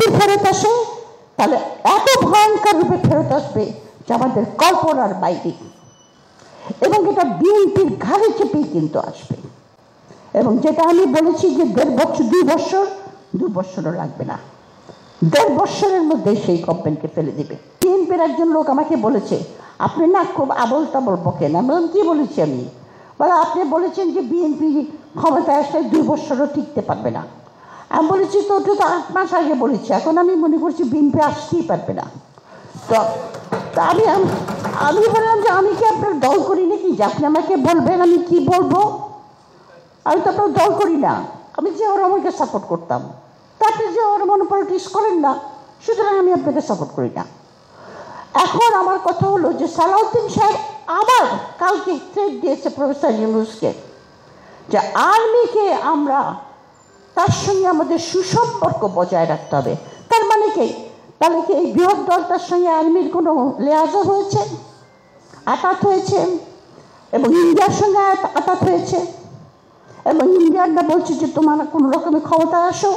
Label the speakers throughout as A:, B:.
A: যদি ফেরত আসে তাহলে এত ভয়ঙ্কর রূপে ফেরত আসবে যে আমাদের কল্পনার বাইরে, এবং এটা বিএনপির ঘাড়ে চেপেই কিন্তু আসবে। এবং যেটা আমি বলেছি যে 1.5 বছর 2 বছরও লাগবে না, 1.5 বছরের মধ্যে সেই গভর্নমেন্টকে ফেলে দেবে। বিএনপির একজন লোক আমাকে বলেছে, আপনি না খুব আবল তাবল বকেন। আমি বললাম, কি বলেছি আমি? বলে, আপনি বলেছেন যে বিএনপি ক্ষমতায় আসলে 2 বছরও টিকতে পারবে না। আমি বলেছি, তো ওটা তো 8 মাস আগে বলেছি, এখন আমি মনে করছি বিএনপি আসতেই পারবে না। তো আমি বললাম যে আমি কি আপনার দল করি নাকি যে আপনি আমাকে বলবেন আমি কি বলবো? আমি তো আপনার দল করি না, আমি জিয়াউর রহমানকে সাপোর্ট করতাম। তা আপনি জিয়াউর রহমান পলিটিক্স করেন না, সুতরাং আমি আপনাকে সাপোর্ট করি না। এখন আমার কথা হলো যে সালাউদ্দিন সাহেব আবার কালকে থ্রেট দিয়েছে প্রফেসর ইউনূসকে যে আর্মিকে আমরা তার সঙ্গে আমাদের সুসম্পর্ক বজায় রাখতে হবে। তার মানে কি, তাহলে কি এই বৃহৎ দলটার সঙ্গে আর্মির কোনো লেয়াজা হয়েছে, আঘাত হয়েছে, এবং ইন্ডিয়ার সঙ্গে আঘাত হয়েছে, এবং ইন্ডিয়ানরা বলছে যে তোমরা কোনো রকমের ক্ষমতায় আসো,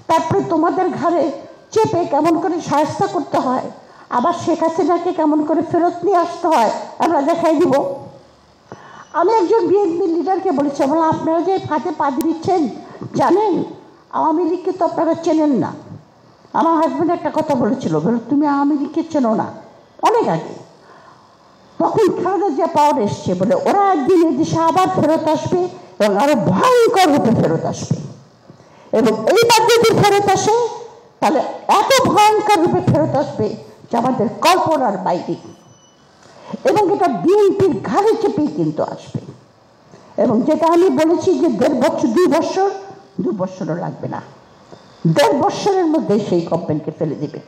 A: তারপরে তোমাদের ঘাড়ে চেপে কেমন করে সাহায্য করতে হয়, আবার শেখ হাসিনাকে কেমন করে ফেরত নিয়ে আসতে হয় আমরা দেখাই দিব। আমি একজন বিএনপি লিডারকে বলেছি, বললাম আপনারা যে ফাঁদে পা দিচ্ছেন জানেন, আওয়ামী লীগকে তো আপনারা চেনেন না। আমার হাজব্যান্ড একটা কথা বলেছিল, বলে তুমি আওয়ামী লীগকে চেনো না, অনেক আগে, তখন খালেদা জিয়া পাওয়ার এসছে বলে ওরা একদিন এদেশে আবার ফেরত আসবে এবং আরো ভয়ঙ্কর রূপে ফেরত আসবে। এবং এইবার যদি ফেরত আসে তাহলে এত ভয়ঙ্কর রূপে ফেরত আসবে যে আমাদের কল্পনার বাইরে, এবং এটা বিএনপির ঘাড়ে চেপেই কিন্তু আসবে। এবং যেটা আমি বলেছি যে 1.5 বছর 2 বছরও লাগবে না, 1.5 বছরের মধ্যে সেই গভর্নমেন্টকে ফেলে দেবে।